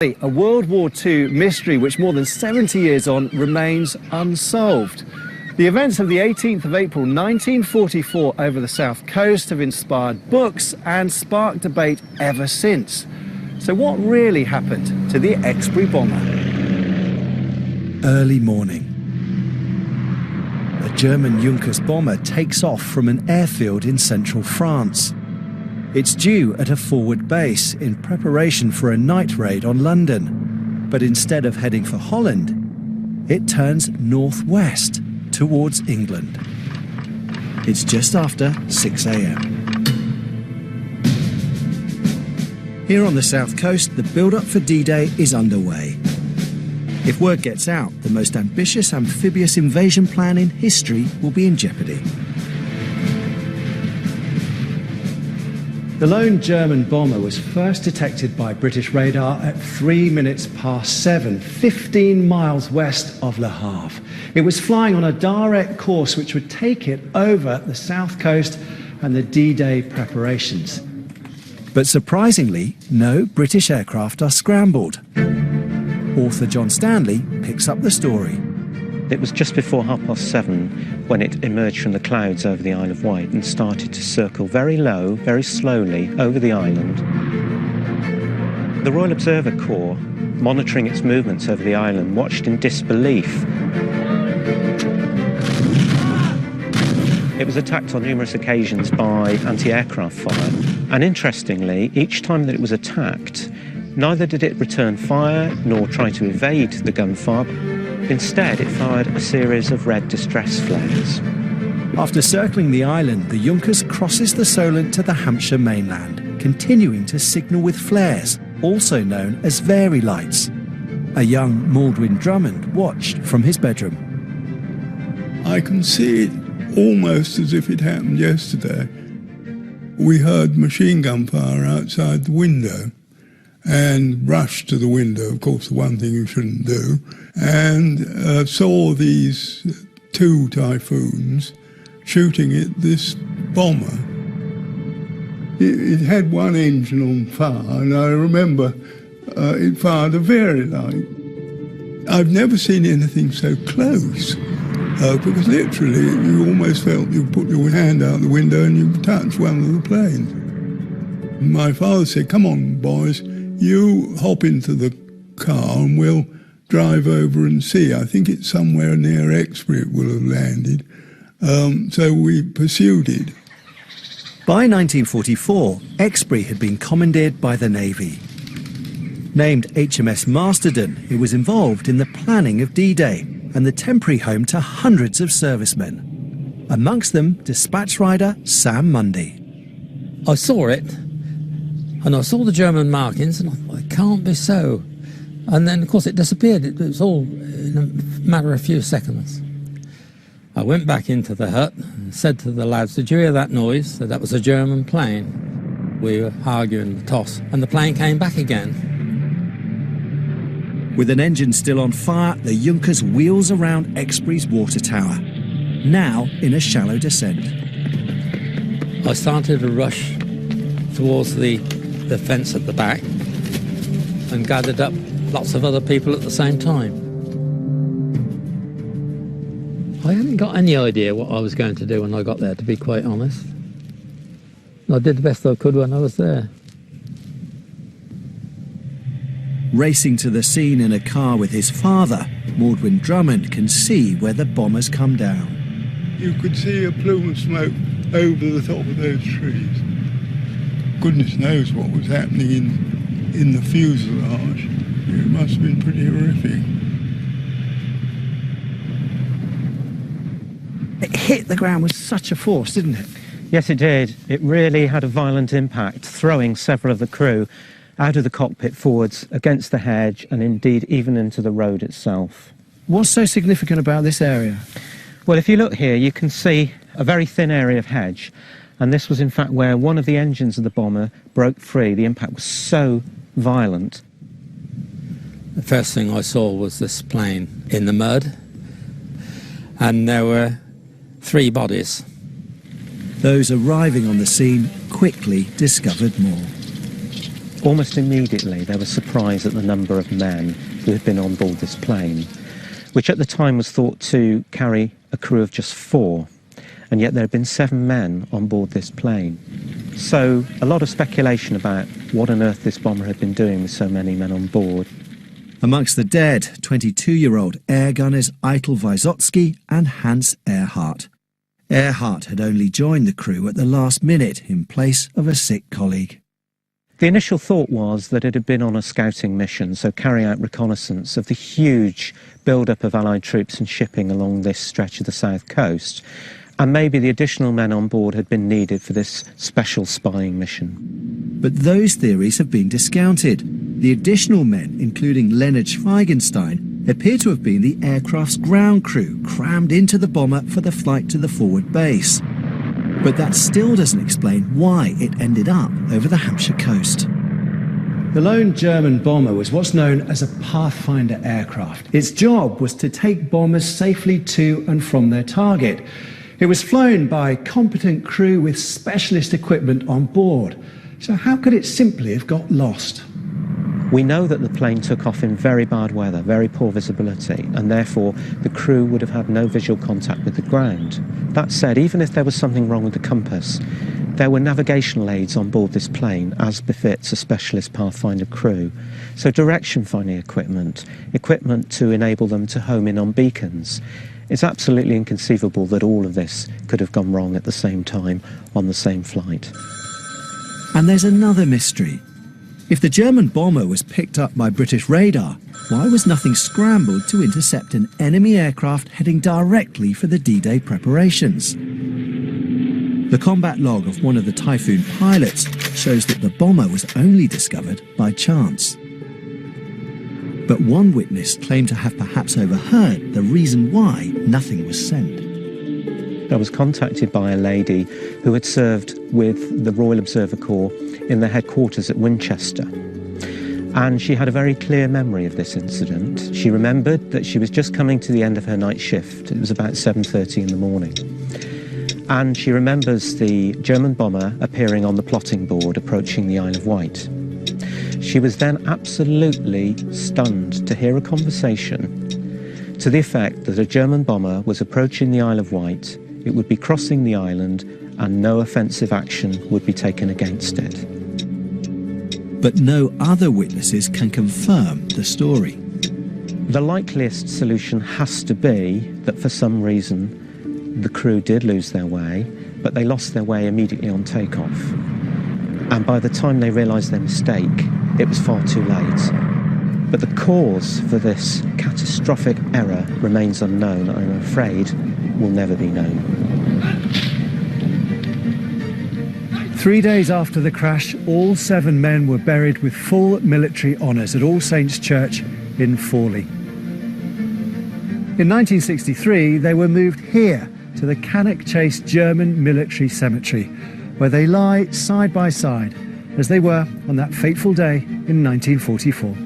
A World War II mystery which more than 70 years on remains unsolved. The events of the 18th of April 1944 over the south coast have inspired books and sparked debate ever since. So what really happened to the Exbury bomber? Early morning. A German Junkers bomber takes off from an airfield in central France. It's due at a forward base in preparation for a night raid on London. But instead of heading for Holland, it turns northwest towards England. It's just after 6 a.m. Here on the south coast, the build-up for D-Day is underway. If word gets out, the most ambitious amphibious invasion plan in history will be in jeopardy. The lone German bomber was first detected by British radar at 7:03, 15 miles west of Le Havre. It was flying on a direct course which would take it over the south coast and the D-Day preparations. But surprisingly, no British aircraft are scrambled. Author John Stanley picks up the story. It was just before 7:30 when it emerged from the clouds over the Isle of Wight and started to circle very low, very slowly over the island. The Royal Observer Corps, monitoring its movements over the island, watched in disbelief. It was attacked on numerous occasions by anti-aircraft fire, and interestingly, each time that it was attacked, neither did it return fire nor try to evade the gunfire. Instead, it fired a series of red distress flares. After circling the island, the Junkers crosses the Solent to the Hampshire mainland, continuing to signal with flares, also known as Very lights. A young Maldwyn Drummond watched from his bedroom. I can see it almost as if it happened yesterday. We heard machine gun fire outside the window and rushed to the window, of course the one thing you shouldn't do, and saw these two Typhoons shooting at this bomber. It had one engine on fire, and I remember it fired a Very light. I've never seen anything so close, because literally you almost felt you put your hand out the window and you touched one of the planes. My father said, "Come on, boys, you hop into the car and we'll drive over and see. I think it's somewhere near Exbury it will have landed." So we pursued it. By 1944, Exbury had been commandeered by the Navy. Named HMS Masterton, it was involved in the planning of D-Day and the temporary home to hundreds of servicemen. Amongst them, dispatch rider Sam Mundy. I saw it, and I saw the German markings, and I thought, it can't be so. And then, of course, it disappeared. It was all in a matter of a few seconds. I went back into the hut and said to the lads, "Did you hear that noise?" Said that was a German plane. We were arguing the toss, and the plane came back again. With an engine still on fire, the Junkers wheels around Exbury's water tower, now in a shallow descent. I started to rush towards the fence at the back and gathered up lots of other people at the same time. I hadn't got any idea what I was going to do when I got there, to be quite honest. I did the best I could when I was there. Racing to the scene in a car with his father, Maldwyn Drummond can see where the bombers come down. You could see a plume of smoke over the top of those trees. Goodness knows what was happening in the fuselage. It must have been pretty horrific. It hit the ground with such a force, didn't it? Yes, it did. It really had a violent impact, throwing several of the crew out of the cockpit forwards, against the hedge, and indeed even into the road itself. What's so significant about this area? Well, if you look here, you can see a very thin area of hedge, and this was in fact where one of the engines of the bomber broke free. The impact was so violent. The first thing I saw was this plane in the mud, and there were 3 bodies. Those arriving on the scene quickly discovered more. Almost immediately, they were surprised at the number of men who had been on board this plane, which at the time was thought to carry a crew of just 4, and yet there had been 7 men on board this plane. So a lot of speculation about what on earth this bomber had been doing with so many men on board. Amongst the dead, 22-year-old air gunners Eitel Wysotsky and Hans Ehrhardt. Ehrhardt had only joined the crew at the last minute in place of a sick colleague. The initial thought was that it had been on a scouting mission, so carrying out reconnaissance of the huge build-up of Allied troops and shipping along this stretch of the south coast, and maybe the additional men on board had been needed for this special spying mission. But those theories have been discounted. The additional men, including Leonard Schweigenstein, appear to have been the aircraft's ground crew crammed into the bomber for the flight to the forward base. But that still doesn't explain why it ended up over the Hampshire coast. The lone German bomber was what's known as a pathfinder aircraft. Its job was to take bombers safely to and from their target. It was flown by competent crew with specialist equipment on board. So how could it simply have got lost? We know that the plane took off in very bad weather, very poor visibility, and therefore the crew would have had no visual contact with the ground. That said, even if there was something wrong with the compass, there were navigational aids on board this plane, as befits a specialist pathfinder crew. So direction-finding equipment to enable them to home in on beacons. It's absolutely inconceivable that all of this could have gone wrong at the same time on the same flight. And there's another mystery. If the German bomber was picked up by British radar, why was nothing scrambled to intercept an enemy aircraft heading directly for the D-Day preparations? The combat log of one of the Typhoon pilots shows that the bomber was only discovered by chance. But one witness claimed to have perhaps overheard the reason why nothing was sent. I was contacted by a lady who had served with the Royal Observer Corps in their headquarters at Winchester. And she had a very clear memory of this incident. She remembered that she was just coming to the end of her night shift. It was about 7:30 in the morning. And she remembers the German bomber appearing on the plotting board approaching the Isle of Wight. She was then absolutely stunned to hear a conversation to the effect that a German bomber was approaching the Isle of Wight, it would be crossing the island, and no offensive action would be taken against it. But no other witnesses can confirm the story. The likeliest solution has to be that for some reason the crew did lose their way, but they lost their way immediately on takeoff. And by the time they realised their mistake, it was far too late. But the cause for this catastrophic error remains unknown, and I'm afraid will never be known. 3 days after the crash, all 7 men were buried with full military honours at All Saints' Church in Forley. In 1963, they were moved here to the Cannock Chase German Military Cemetery, where they lie side by side, as they were on that fateful day in 1944.